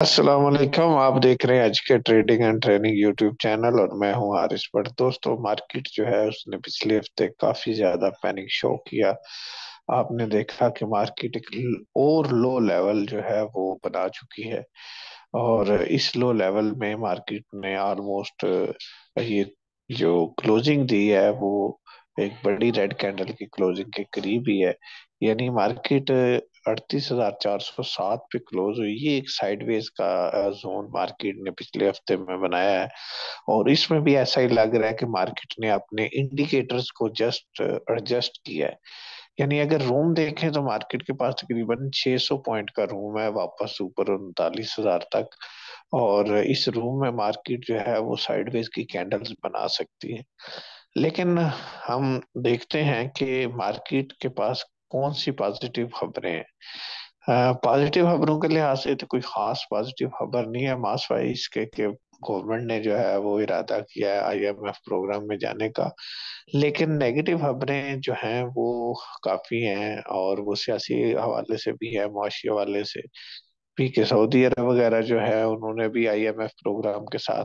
अस्सलाम वालेकुम। आप देख रहे हैं आज के trading and training YouTube channel और मैं हूं हारिस भट्ट। दोस्तों, मार्केट जो है उसने पिछले हफ्ते काफी ज्यादा पैनिक शो किया। आपने देखा कि मार्केट एक और लो लेवल जो है वो बना चुकी है और इस लो लेवल में मार्केट ने ऑलमोस्ट ये जो क्लोजिंग दी है वो एक बड़ी रेड कैंडल की क्लोजिंग के करीब ही है। यानी मार्केट 38,407 पे क्लोज हुई। ये एक साइडवेज का जोन मार्केट ने पिछले हफ्ते में बनाया है और इसमें भी ऐसा ही लग रहा है कि मार्केट ने अपने इंडिकेटर्स को जस्ट एडजस्ट किया है। यानी अगर रूम देखें तो मार्केट के पास तकरीबन 600 पॉइंट का रूम है वापस ऊपर 39,000 तक। और इस रूम में मार्केट जो है वो साइडवेज की कैंडल्स बना सकती है। लेकिन हम देखते हैं कि मार्केट के पास कौन सी पॉजिटिव खबरें हैं। पॉजिटिव खबरों के लिहाज से तो कोई खास पॉजिटिव खबर नहीं है मास वाइज के कि गवर्नमेंट ने जो है वो इरादा किया है आईएमएफ प्रोग्राम में जाने का। लेकिन नेगेटिव खबरें जो हैं वो काफी हैं और वो सियासी हवाले से भी है, मुआशी हवाले से भी कि सऊदी अरब वगैरह जो है उन्होंने भी आईएमएफ प्रोग्राम के साथ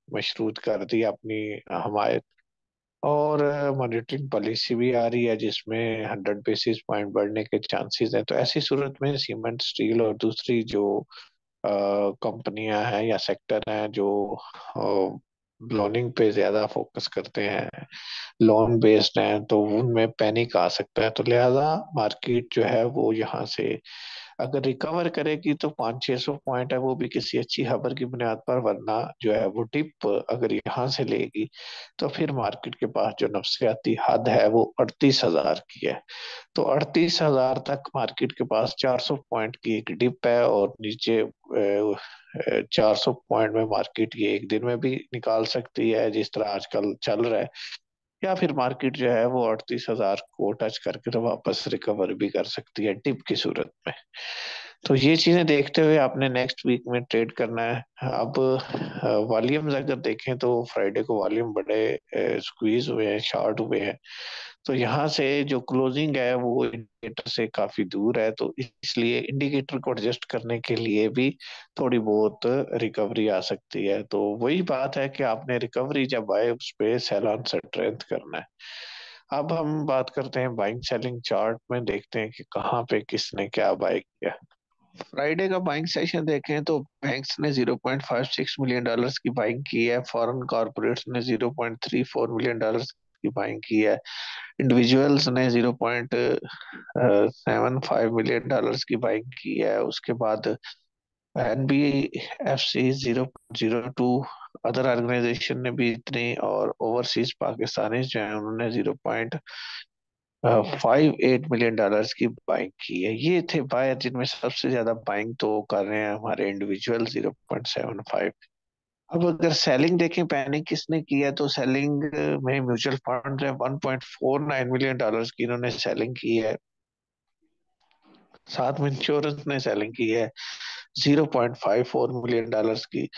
मशरूत कर दी अपनी हमायत। और मॉनेटरी पॉलिसी भी आ रही है जिसमें 100 बेसिस पॉइंट बढ़ने के चांसेस हैं। तो ऐसी सूरत में सीमेंट, स्टील और दूसरी जो कंपनियां हैं या सेक्टर हैं जो लोनिंग पे ज्यादा फोकस करते हैं, लोन बेस्ड हैं, तो उनमें पैनिक आ सकता है। तो लिहाजा मार्केट जो है वो यहाँ से अगर रिकवर करेगी तो 500-600 पॉइंट है वो भी किसी अच्छी खबर की बुनियाद पर, वरना जो है वो डिप अगर यहाँ से लेगी तो फिर मार्केट के पास जो नफसियाती हद है वो 38,000 की है। तो 38,000 तक मार्केट के पास 400 पॉइंट की एक डिप है और नीचे 400 पॉइंट में मार्केट ये एक दिन में भी निकाल सकती है जिस तरह आजकल चल रहा है। या फिर मार्केट जो है वो 38,000 को टच करके तो वापस रिकवर भी कर सकती है डिप की सूरत में। तो ये चीजें देखते हुए आपने नेक्स्ट वीक में ट्रेड करना है। अब वॉल्यूम्स अगर देखें तो फ्राइडे को वॉल्यूम बड़े स्क्वीज हुए हैं, शॉर्ट हुए हैं। तो यहाँ से जो क्लोजिंग है वो इंडिकेटर से काफी दूर है, तो इसलिए इंडिकेटर को एडजस्ट करने के लिए भी थोड़ी बहुत रिकवरी आ सकती है। तो वही बात है कि आपने रिकवरी जब आए उस पे सेल ऑन स्ट्रेंथ करना है। अब हम बात करते हैं बाइंग सेलिंग चार्ट में, देखते हैं कि कहाँ पे किसने क्या बाय किया। फ्राइडे का बाइंग सेशन देखें तो बैंक्स ने 0.56 मिलियन डॉलर्स की बाइंग की है, फॉरेन कॉर्पोरेट्स ने 0.34 मिलियन डॉलर्स की बाइंग की है, इंडिविजुअल्स ने 0.75 मिलियन डॉलर्स की बाइंग की है। उसके बाद एनबीएफसी 0.02, अदर ऑर्गेनाइजेशन ने भी इतनी, और ओवरसीज पाकिस्तानी जो है उन्होंने 0.58 मिलियन डॉलर्स की बाइंग की है। ये थे बायर जिनमें सबसे ज्यादा बाइंग तो कर रहे हैं हमारे इंडिविजुअल 0.75। अब अगर सेलिंग देखें पैनिक किसने किया, तो सेलिंग में म्यूचुअल फंड है, 1.49 मिलियन डॉलर्स की इन्होंने सेलिंग की है। साथ में इंश्योरेंस ने सेलिंग की है 0.54 मिलियन डॉलर्स की।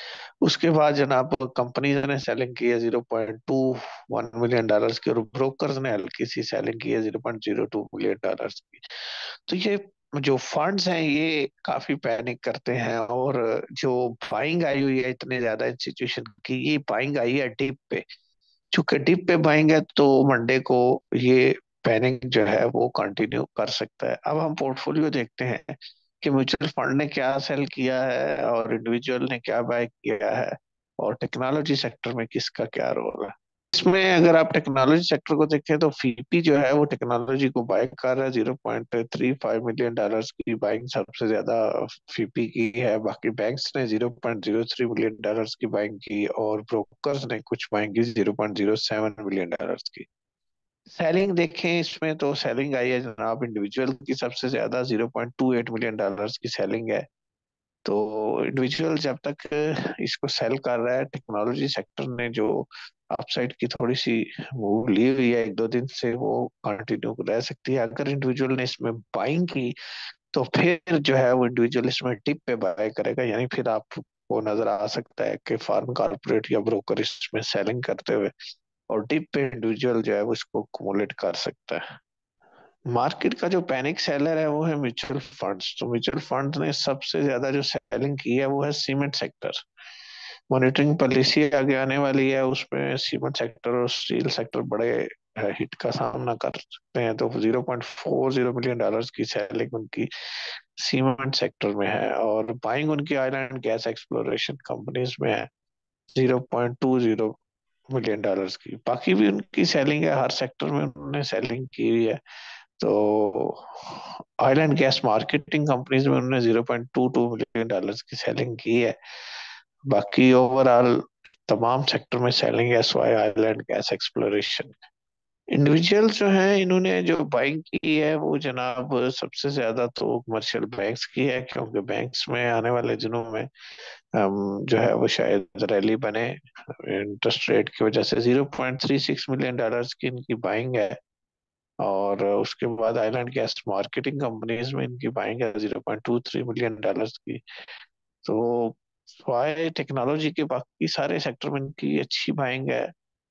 उसके बाद जनाब कंपनीज ने सेलिंग की है 0.21 मिलियन डॉलर्स की, और ब्रोकर्स ने हल्की सी सेलिंग की है 0.02 मिलियन डॉलर्स की। तो ये जो फंड्स हैं ये काफी पैनिक करते हैं, और जो बाइंग आई हुई है इतने ज्यादा इंस्टीट्यूशन की, ये बाइंग आई है डिप पे। चूंकि डिप पे बाइंग है तो मंडे को ये पैनिक जो है वो कंटिन्यू कर सकता है। अब हम पोर्टफोलियो देखते हैं कि म्यूचुअल फंड ने क्या सेल किया है और इंडिविजुअल ने क्या बाय किया है, और टेक्नोलॉजी सेक्टर में किसका क्या रोल है। इसमें अगर आप टेक्नोलॉजी सेक्टर को देखें तो फीपी जो है वो टेक्नोलॉजी को बाय कर रहा है, 0.35 मिलियन डॉलर्स की बाइंग सबसे ज्यादा फीपी की है। बाकी बैंक्स ने 0.03 मिलियन डॉलर्स की बाइंग की और ब्रोकर्स ने कुछ बाइंग की 0.07 मिलियन डॉलर्स की। सेलिंग देखें इसमें तो सेलिंग आई है जनाब इंडिविजुअल की सबसे ज्यादा, 0.28 मिलियन डॉलर्स की सेलिंग है। तो इंडिविजुअल जब तक इसको सेल कर रहा है, टेक्नोलॉजी सेक्टर ने जो अपसाइड की थोड़ी सी मूव ली हुई है एक दो दिन से, वो कंटिन्यू रह सकती है। अगर इंडिविजुअल ने इसमें बाइंग की तो फिर जो है वो इंडिविजुअल इसमें डिप पे बाय करेगा, यानी फिर आपको नजर आ सकता है कि फॉरेन कॉर्पोरेट या ब्रोकर इसमें सेलिंग करते हुए, और डिप पे इंडिविजुअल जो है वो इसको कुमुलेट कर सकता है। मार्केट का जो पैनिक सेलर है वो है म्यूचुअल फंड्स। तो म्यूचुअल फंड ने सबसे ज्यादा जो सेलिंग की है वो है सीमेंट सेक्टर। मॉनिटरिंग पॉलिसी आगे आने वाली है, उसमें सीमेंट सेक्टर और स्टील सेक्टर बड़े हिट का सामना कर सकते हैं। तो 0.40 मिलियन डॉलर्स की सेलिंग उनकी सीमेंट सेक्टर में है, और बाइंग उनकी oil and gas exploration companies में है 0.20 मिलियन डॉलर्स की। बाकी भी उनकी सेलिंग है, हर सेक्टर में उन्होंने सेलिंग की हुई है। तो oil and gas marketing companies में उन्होंने 0.22 मिलियन डॉलर्स की सेलिंग की है। बाकी ओवरऑल तमाम सेक्टर में सेलिंग है, स्वाई oil and gas exploration. Individuals जो हैं इन्होंने जो बाइंग की है वो जनाब सबसे ज्यादा तो कमर्शियल बैंक्स की है, क्योंकि बैंक्स में आने वाले दिनों में जो है वो शायद रैली बने इंटरेस्ट रेट की वजह से। 0.36 मिलियन डॉलर्स की इनकी बाइंग है। और उसके बाद आइलैंड गैस मार्केटिंग कंपनीज में इनकी बाइंग है 0.23 मिलियन डॉलर्स की। तो स्वाय टेक्नोलॉजी के बाकी सारे सेक्टर में इनकी अच्छी बाइंग है।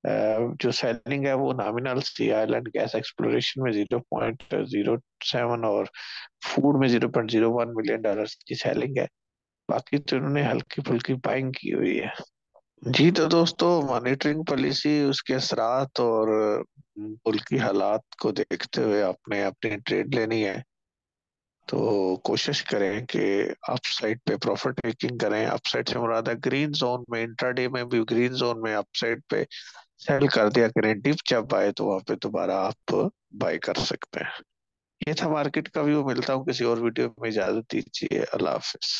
जो सेलिंग है वो नॉमिनल सी, आइलैंड गैस एक्सप्लोरेशन में 0.07 और फूड में 0.01 मिलियन डॉलर्स की सेलिंग है। बाकी तो इन्होंने हल्की फुल्की बाइंग की हुई है। जी तो दोस्तों, मॉनेटरिंग पॉलिसी, उसके असरात और मुल्क की हालात को देखते हुए आपने अपनी ट्रेड लेनी है तो कोशिश करें कि अप साइड पे प्रॉफिट टेकिंग करें। अप साइड से मुराद है ग्रीन जोन में, इंट्राडे में भी ग्रीन जोन में अप साइड पे सेल कर दिया करें। डिप जब आए तो वहां पे दोबारा आप बाय कर सकते हैं। ये था मार्केट का व्यू। मिलता हूँ किसी और वीडियो में, इजाजत दीजिए, अल्लाह हाफिज।